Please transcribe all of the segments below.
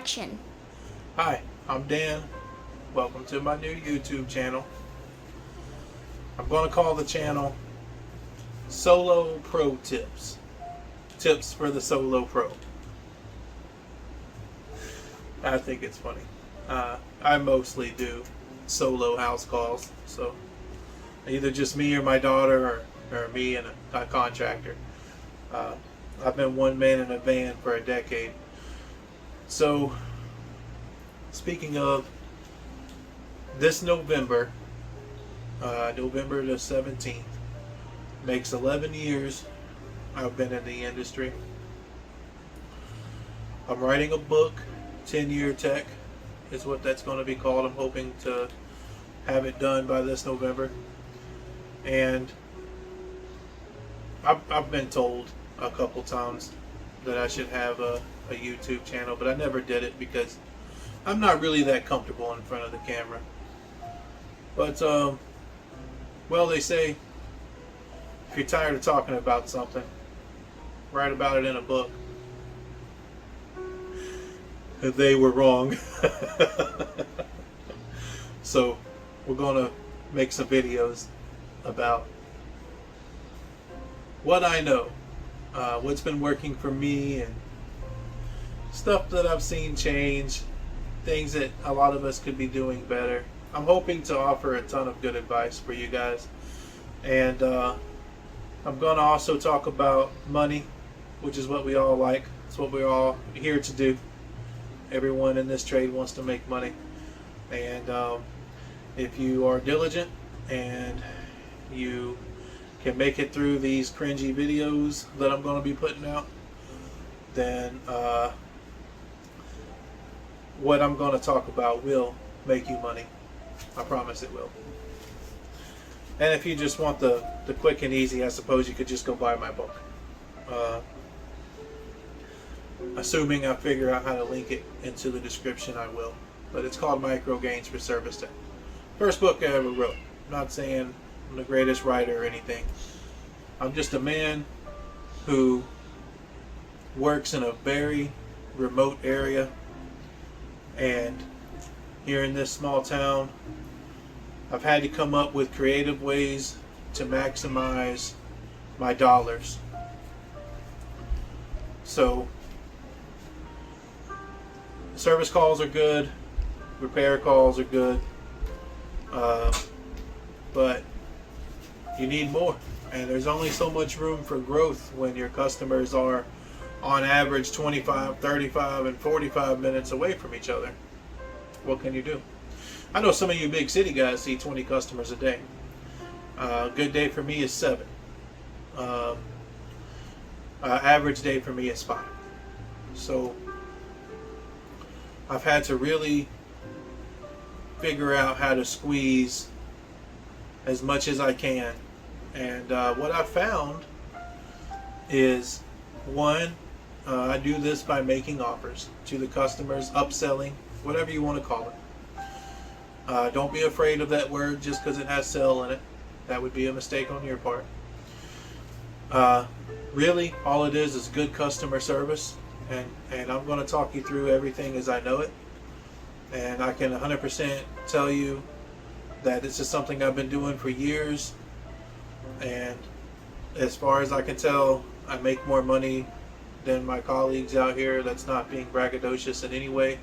introduction. Hi, I'm Dan. Welcome to my new YouTube channel. I'm going to call the channel Solo Pro Tips. Tips for the Solo Pro. I think it's funny. I mostly do solo house calls, so either just me or my daughter, or me and a contractor. I've been one man in a van for a decade. So, speaking of, this November, November the 17th, makes 11 years I've been in the industry. I'm writing a book, 10-year tech is what that's going to be called. I'm hoping to have it done by this November. And I've been told a couple times that I should have a YouTube channel, but I never did it because I'm not really that comfortable in front of the camera. But well, they say if you're tired of talking about something, write about it in a book. They were wrong. So we're gonna make some videos about what I know, what's been working for me, and stuff that I've seen change, things that a lot of us could be doing better. I'm hoping to offer a ton of good advice for you guys. And I'm going to also talk about money, which is what we all like. It's what we're all here to do. Everyone in this trade wants to make money. And if you are diligent and you can make it through these cringy videos that I'm going to be putting out, then what I'm going to talk about will make you money. I promise it will. And if you just want the quick and easy, I suppose you could just go buy my book. Assuming I figure out how to link it into the description, I will. But it's called Micro Gains for Service Tech. First book I ever wrote. I'm not saying I'm the greatest writer or anything. I'm just a man who works in a very remote area, and here in this small town, I've had to come up with creative ways to maximize my dollars. So, service calls are good, repair calls are good, but you need more. And there's only so much room for growth when your customers are on average 25, 35, and 45 minutes away from each other. What can you do? I know some of you big city guys see 20 customers a day. A good day for me is 7. Average day for me is 5. So I've had to really figure out how to squeeze as much as I can. And what I found is, one, I do this by making offers to the customers, upselling, whatever you want to call it. Don't be afraid of that word just because it has sell in it. That would be a mistake on your part. Really, all it is good customer service. And I'm going to talk you through everything as I know it. And I can 100% tell you that this is something I've been doing for years. And as far as I can tell, I make more money than my colleagues out here. That's not being braggadocious in any way.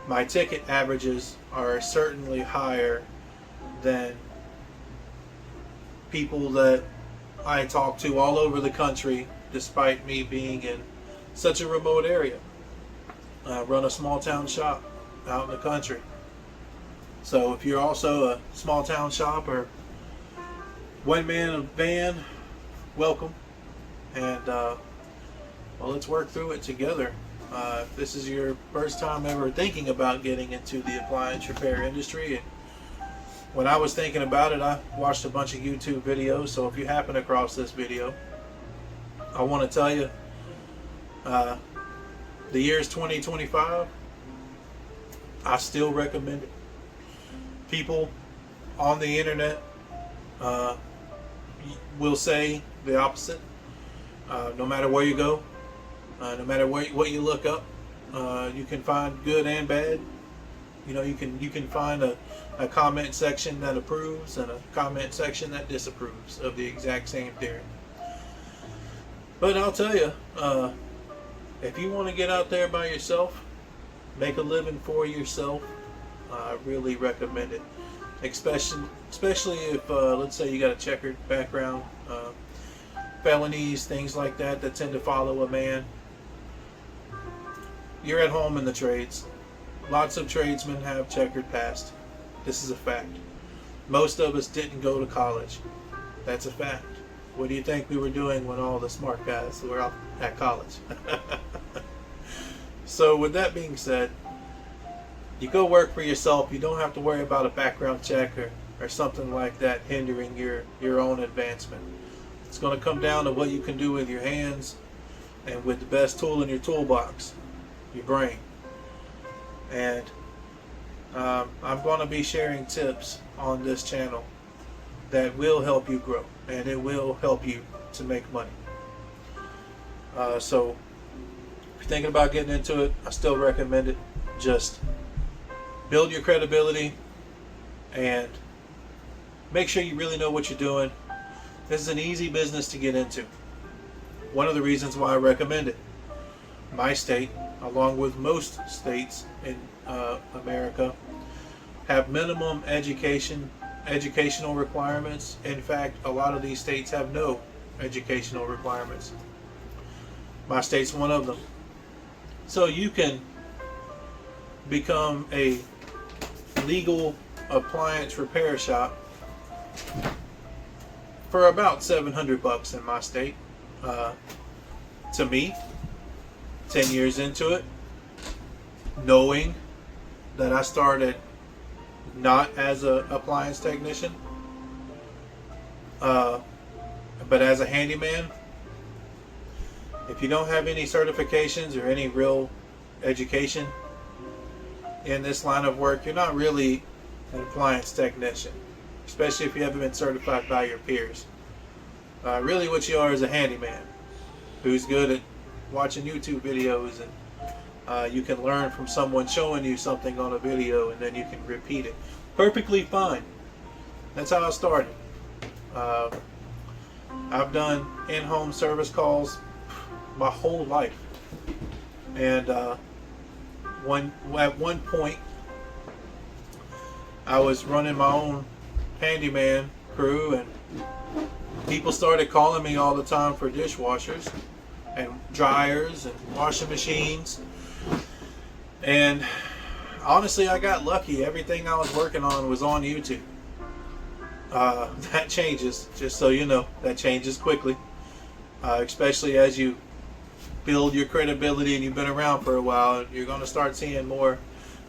My ticket averages are certainly higher than people that I talk to all over the country, despite me being in such a remote area. I run a small town shop out in the country. So if you're also a small town shop or one man in a van, welcome. And well, let's work through it together. If this is your first time ever thinking about getting into the appliance repair industry, and when I was thinking about it, I watched a bunch of YouTube videos. So if you happen across this video, I want to tell you, the year's 2025. I still recommend it. People on the internet will say the opposite. No matter where you go, No matter what you look up, you can find good and bad. You can find a comment section that approves and a comment section that disapproves of the exact same theory. But I'll tell you, if you want to get out there by yourself, make a living for yourself, I really recommend it. Especially if, let's say, you got a checkered background, felonies, things like that tend to follow a man. You're at home in the trades. Lots of tradesmen have checkered past. This is a fact. Most of us didn't go to college. That's a fact. What do you think we were doing when all the smart guys were out at college? So with that being said, you go work for yourself. You don't have to worry about a background check or something like that hindering your own advancement. It's going to come down to what you can do with your hands and with the best tool in your toolbox, your brain. And I'm going to be sharing tips on this channel that will help you grow, and it will help you to make money. So if you're thinking about getting into it, I still recommend it. Just build your credibility and make sure you really know what you're doing. This is an easy business to get into. One of the reasons why I recommend it. My state, along with most states in America, have minimum educational requirements. In fact, a lot of these states have no educational requirements. My state's one of them. So you can become a legal appliance repair shop for about $700 in my state. To me, 10 years into it, knowing that I started not as an appliance technician, but as a handyman. If you don't have any certifications or any real education in this line of work, you're not really an appliance technician, especially if you haven't been certified by your peers. Really what you are is a handyman who's good at watching YouTube videos, and you can learn from someone showing you something on a video, and then you can repeat it perfectly fine. That's how I started. I've done in-home service calls my whole life, and at one point I was running my own handyman crew, and people started calling me all the time for dishwashers and dryers and washing machines. And honestly, I got lucky. Everything I was working on was on YouTube. That changes, just so you know, that changes quickly, especially as you build your credibility and you've been around for a while. You're going to start seeing more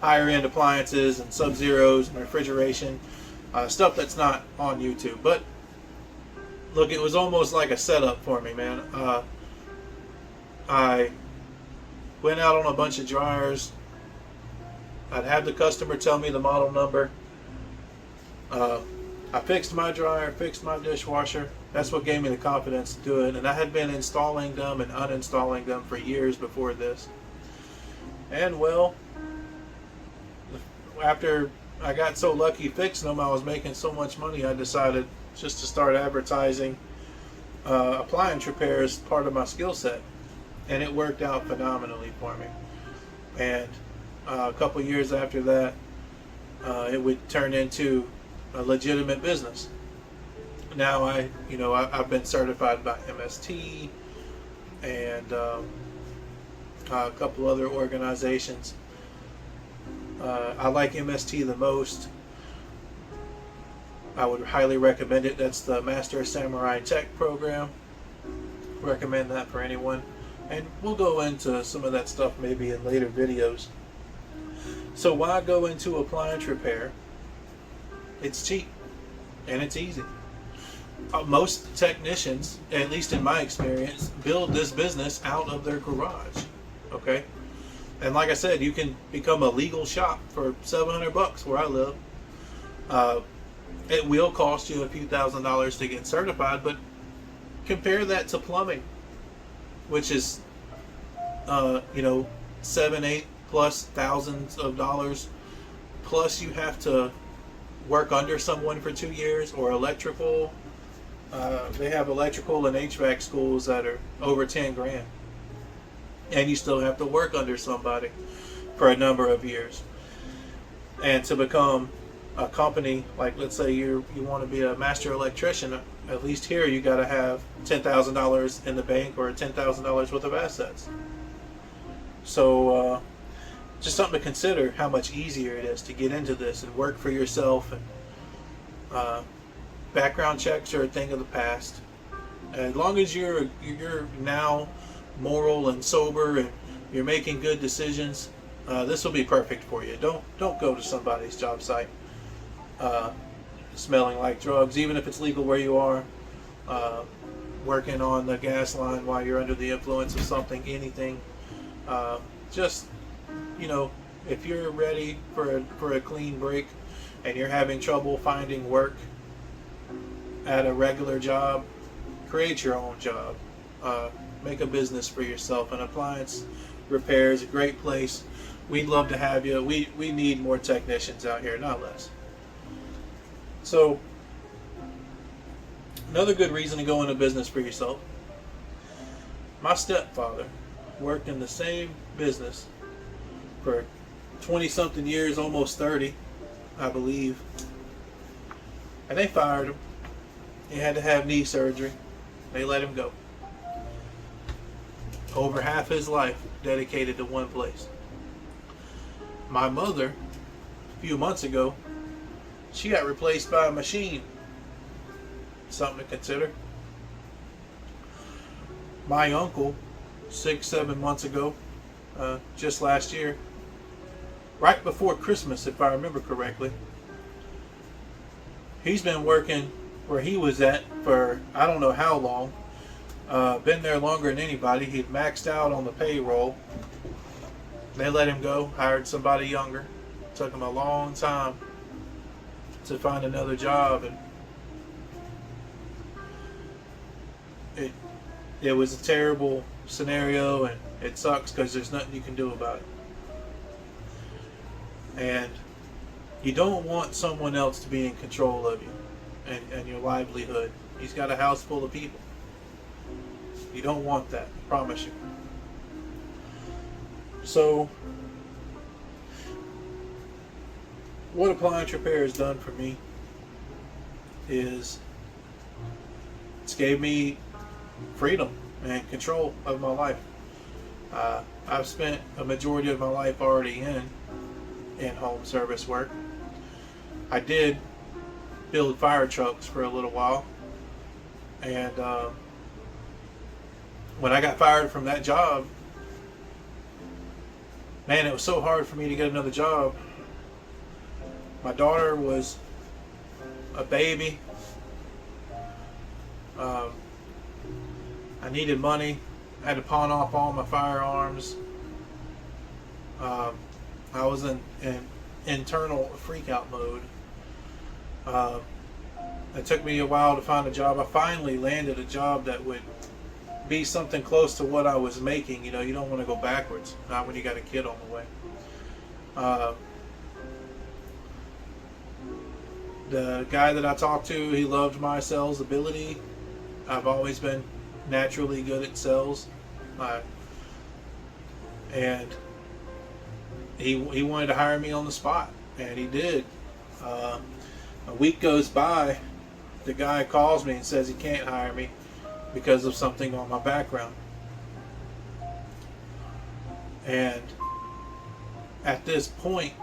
higher end appliances and Sub-Zeros and refrigeration, stuff that's not on YouTube. But look, it was almost like a setup for me, man. I went out on a bunch of dryers. I'd have the customer tell me the model number. I fixed my dryer, fixed my dishwasher. That's what gave me the confidence to do it. And I had been installing them and uninstalling them for years before this. And well, after I got so lucky fixing them, I was making so much money, I decided just to start advertising appliance repair as part of my skill set. And it worked out phenomenally for me. And a couple years after that, it would turn into a legitimate business. Now I've been certified by MST and a couple other organizations. I like MST the most. I would highly recommend it. That's the Master Samurai Tech program. Recommend that for anyone. And we'll go into some of that stuff maybe in later videos. So why go into appliance repair? It's cheap and it's easy. Most technicians, at least in my experience, build this business out of their garage. Okay? And like I said, you can become a legal shop for $700 where I live. It will cost you a few $1,000s to get certified, but compare that to plumbing, which is you know, 7, 8 plus thousands of dollars. Plus, you have to work under someone for 2 years, or electrical. They have electrical and HVAC schools that are over 10 grand, and you still have to work under somebody for a number of years. And to become a company, like let's say you want to be a master electrician, at least here you got to have $10,000 in the bank or $10,000 worth of assets. So just something to consider, how much easier it is to get into this and work for yourself. And background checks are a thing of the past. As long as you're now moral and sober and you're making good decisions, this will be perfect for you. Don't go to somebody's job site smelling like drugs, even if it's legal where you are. Working on the gas line while you're under the influence of something, anything. Just, you know, if you're ready for a clean break and you're having trouble finding work at a regular job, create your own job. Make a business for yourself. And Appliance Repair is a great place. We'd love to have you. We need more technicians out here, not less. So, another good reason to go into business for yourself. My stepfather worked in the same business for 20-something years, almost 30, I believe. And they fired him. He had to have knee surgery. They let him go. Over half his life dedicated to one place. My mother, a few months ago, she got replaced by a machine. Something to consider. My uncle, 6-7 months ago, just last year, right before Christmas, if I remember correctly, he's been working where he was at for I don't know how long. Been there longer than anybody. He'd maxed out on the payroll. They let him go, hired somebody younger. Took him a long time to find another job, and it was a terrible scenario, and it sucks because there's nothing you can do about it. And you don't want someone else to be in control of you and your livelihood. He's got a house full of people. You don't want that, I promise you. So, what Appliance Repair has done for me is it's gave me freedom and control of my life. I've spent a majority of my life already in home service work. I did build fire trucks for a little while, and when I got fired from that job, man, it was so hard for me to get another job. My daughter was a baby. I needed money. I had to pawn off all my firearms. I was in internal freak-out mode. It took me a while to find a job. I finally landed a job that would be something close to what I was making. You know, you don't want to go backwards, not when you got a kid on the way. The guy that I talked to, he loved my sales ability. I've always been naturally good at sales. And he wanted to hire me on the spot, and he did. A week goes by, the guy calls me and says he can't hire me because of something on my background. And at this point,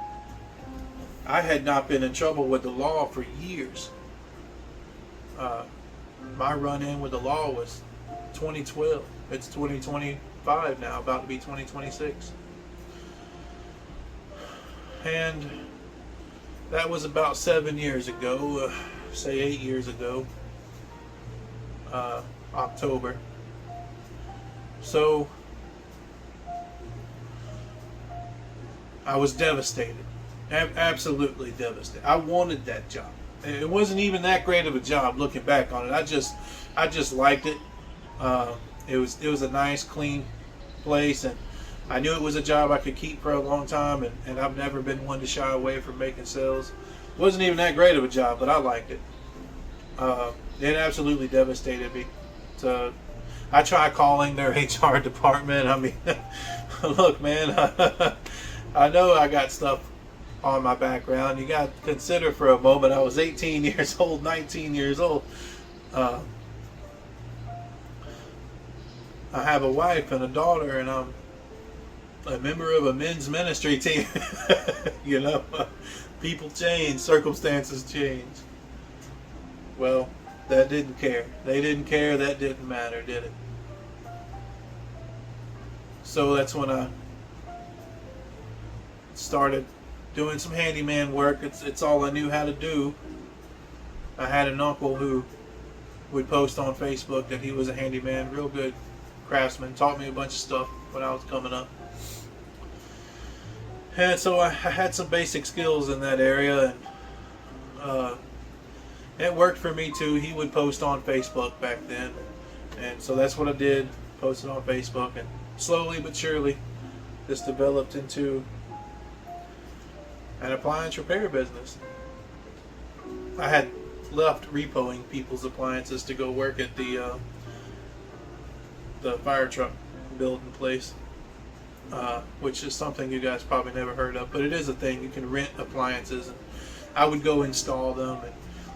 I had not been in trouble with the law for years. My run-in with the law was 2012. It's 2025 now, about to be 2026. And that was about 7 years ago, say 8 years ago, October. So I was devastated, absolutely devastated. I wanted that job. It wasn't even that great of a job looking back on it. I just liked it. It was a nice, clean place, and I knew it was a job I could keep for a long time, and I've never been one to shy away from making sales. It wasn't even that great of a job, but I liked it. It absolutely devastated me. So I tried calling their HR department. I mean, look, man, I know I got stuff on my background. You got to consider for a moment I was 18 years old, 19 years old. I have a wife and a daughter, and I'm a member of a men's ministry team. You know, people change, circumstances change. Well, that didn't care. They didn't care. That didn't matter, did it? So that's when I started doing some handyman work. It's all I knew how to do. I had an uncle who would post on Facebook that he was a handyman, real good craftsman, taught me a bunch of stuff when I was coming up. And so I had some basic skills in that area, and it worked for me too. He would post on Facebook back then, and so that's what I did, posted on Facebook, and slowly but surely this developed into an appliance repair business. I had left repoing people's appliances to go work at the fire truck building place, which is something you guys probably never heard of, but it is a thing. You can rent appliances, and I would go install them, and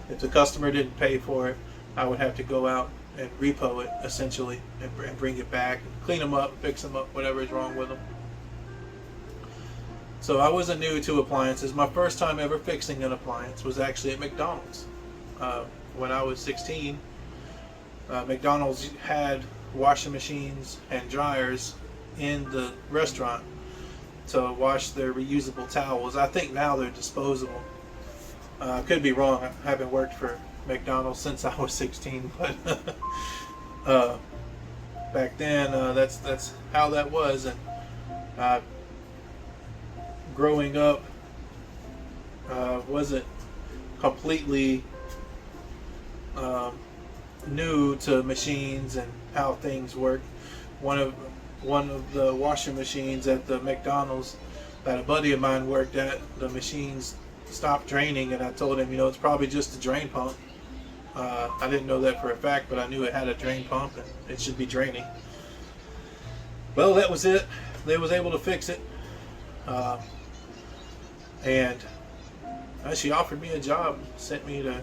if the customer didn't pay for it, I would have to go out and repo it, essentially, and bring it back, and clean them up, fix them up, whatever is wrong with them. So I wasn't new to appliances. My first time ever fixing an appliance was actually at McDonald's. When I was 16, McDonald's had washing machines and dryers in the restaurant to wash their reusable towels. I think now they're disposable. I could be wrong. I haven't worked for McDonald's since I was 16, but back then that's how that was. And growing up wasn't completely new to machines and how things work. One of the washing machines at the McDonald's that a buddy of mine worked at, the machines stopped draining, and I told him, it's probably just a drain pump. I didn't know that for a fact, but I knew it had a drain pump and it should be draining. Well, that was it. They was able to fix it, and she offered me a job, sent me to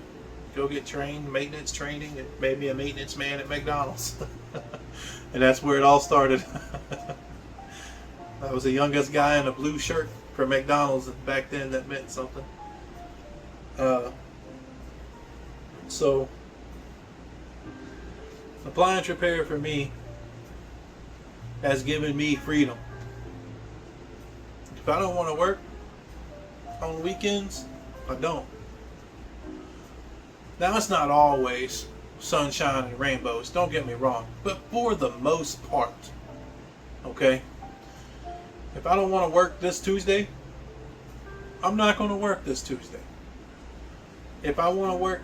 go get trained, maintenance training, and made me a maintenance man at McDonald's. And that's where it all started. I was the youngest guy in a blue shirt for McDonald's, and back then that meant something. So appliance repair for me has given me freedom. If I don't want to work on weekends, I don't. Now, it's not always sunshine and rainbows, don't get me wrong, but for the most part, okay, if I don't want to work this Tuesday, I'm not going to work this Tuesday. If I want to work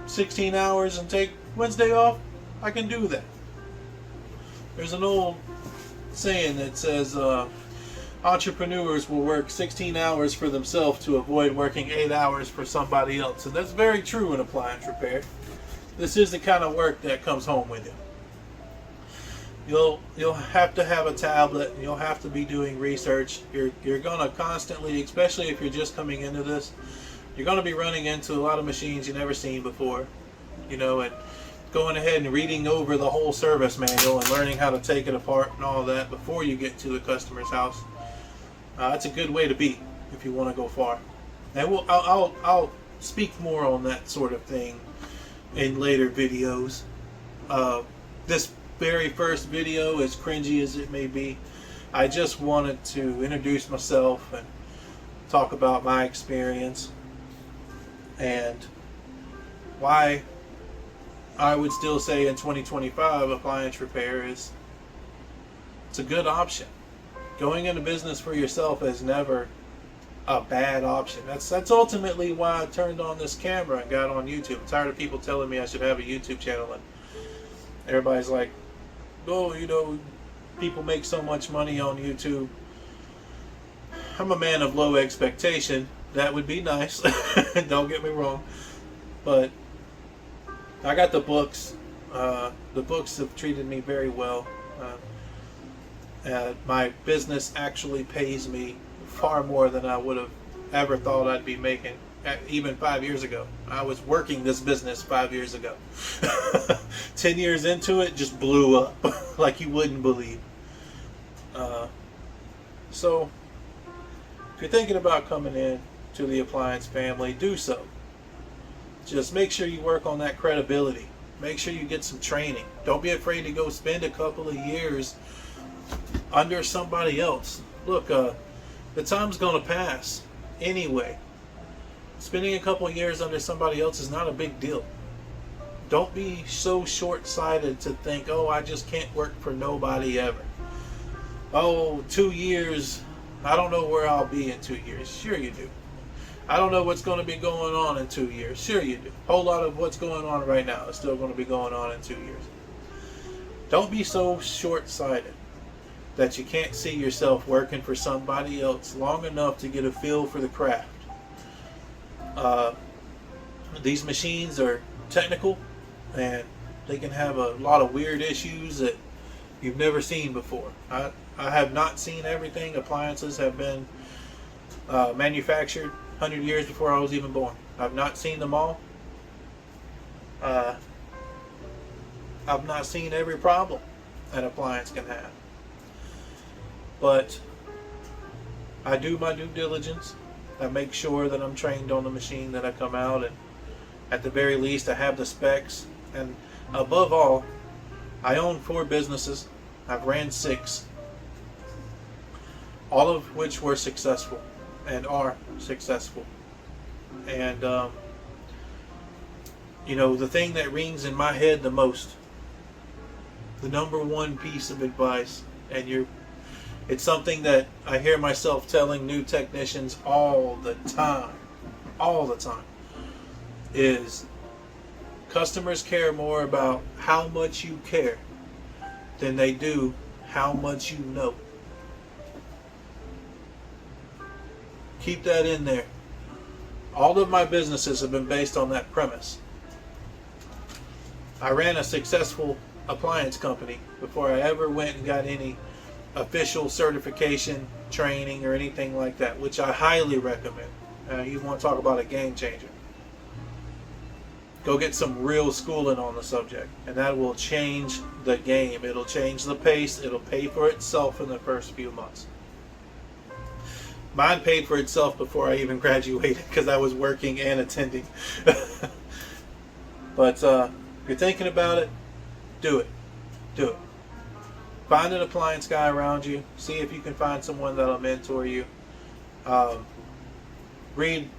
16 hours and take Wednesday off, I can do that. There's an old saying that says entrepreneurs will work 16 hours for themselves to avoid working 8 hours for somebody else. And that's very true in appliance repair. This is the kind of work that comes home with you. You'll have to have a tablet, and you'll have to be doing research. You're gonna constantly, especially if you're just coming into this, you're gonna be running into a lot of machines you've never seen before, and going ahead and reading over the whole service manual and learning how to take it apart and all that before you get to the customer's house. It's a good way to be if you want to go far. And I'll speak more on that sort of thing in later videos. This very first video, as cringy as it may be, I just wanted to introduce myself and talk about my experience and why I would still say in 2025 appliance repair it's a good option. Going into business for yourself is never a bad option. That's ultimately why I turned on this camera and got on YouTube. I'm tired of people telling me I should have a YouTube channel, and everybody's like, oh, people make so much money on YouTube. I'm a man of low expectation. That would be nice. Don't get me wrong. But I got the books. The books have treated me very well. My business actually pays me far more than I would have ever thought I'd be making, even 5 years ago. I was working this business 5 years ago. 10 years into it, just blew up like you wouldn't believe. So, if you're thinking about coming in to the appliance family, do so. Just make sure you work on that credibility. Make sure you get some training. Don't be afraid to go spend a couple of years under somebody else. Look, the time's going to pass anyway. Spending a couple of years under somebody else is not a big deal. Don't be so short-sighted to think, oh, I just can't work for nobody ever. Oh, 2 years, I don't know where I'll be in 2 years. Sure you do. I don't know what's going to be going on in 2 years. Sure you do. A whole lot of what's going on right now is still going to be going on in 2 years. Don't be so short-sighted that you can't see yourself working for somebody else long enough to get a feel for the craft. These machines are technical, and they can have a lot of weird issues that you've never seen before. I have not seen everything. Appliances have been manufactured 100 years before I was even born. I've not seen them all. I've not seen every problem an appliance can have. But I do my due diligence. I make sure that I'm trained on the machine that I come out, and at the very least I have the specs. And above all, I own 4 businesses. I've ran 6, all of which were successful and are successful. And you know, the thing that rings in my head the most, the number one piece of advice, and it's something that I hear myself telling new technicians all the time, is customers care more about how much you care than they do how much you know. Keep that in there. All of my businesses have been based on that premise. I ran a successful appliance company before I ever went and got any official certification, training, or anything like that, which I highly recommend. You want to talk about a game changer. Go get some real schooling on the subject, and that will change the game. It'll change the pace. It'll pay for itself in the first few months. Mine paid for itself before I even graduated because I was working and attending. But if you're thinking about it, do it. Do it. Find an appliance guy around you. See if you can find someone that'll mentor you. Read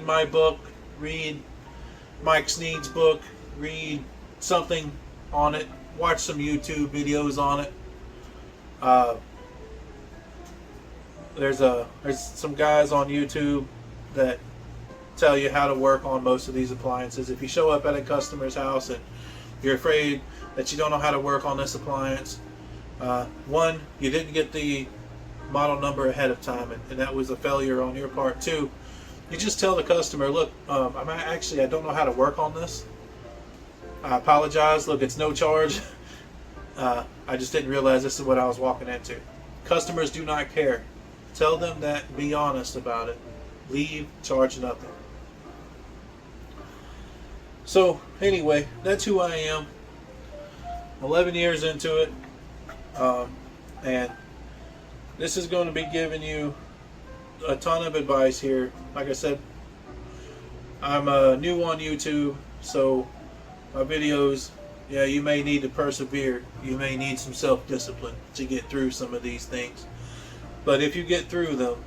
my book. Read Mike Sneed's book. Read something on it. Watch some YouTube videos on it. There's some guys on YouTube that tell you how to work on most of these appliances. If you show up at a customer's house and you're afraid that you don't know how to work on this appliance, one, you didn't get the model number ahead of time, and that was a failure on your part. Two, you just tell the customer, look, I don't know how to work on this. I apologize. Look, it's no charge. I just didn't realize this is what I was walking into. Customers do not care. Tell them that. Be honest about it. Leave, charge nothing. So anyway, that's who I am. 11 years into it, and this is going to be giving you a ton of advice here. Like I said, I'm new on YouTube, so my videos, yeah, you may need to persevere. You may need some self-discipline to get through some of these things. But if you get through them,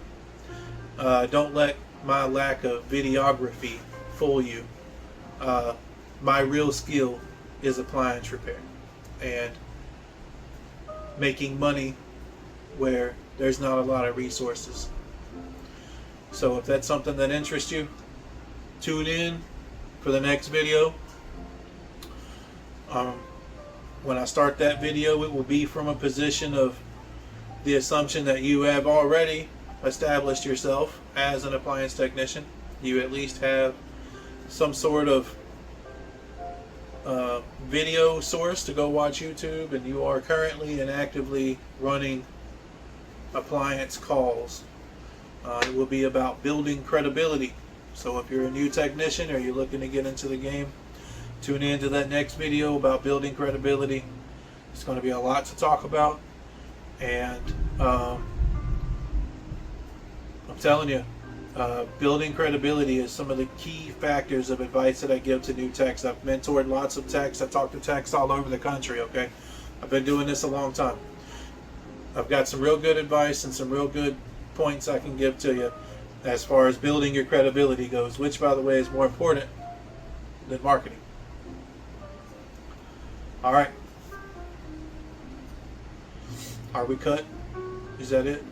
don't let my lack of videography fool you. My real skill is appliance repair and making money where there's not a lot of resources. So if that's something that interests you, tune in for the next video. When I start that video, it will be from a position of the assumption that you have already established yourself as an appliance technician. You at least have some sort of video source to go watch YouTube, and you are currently and actively running appliance calls. It will be about building credibility. So if you're a new technician or you're looking to get into the game, tune in to that next video about building credibility. It's going to be a lot to talk about, and I'm telling you, building credibility is some of the key factors of advice that I give to new techs. I've mentored lots of techs. I've talked to techs all over the country, okay? I've been doing this a long time. I've got some real good advice and some real good points I can give to you as far as building your credibility goes, which, by the way, is more important than marketing. All right. Are we cut? Is that it?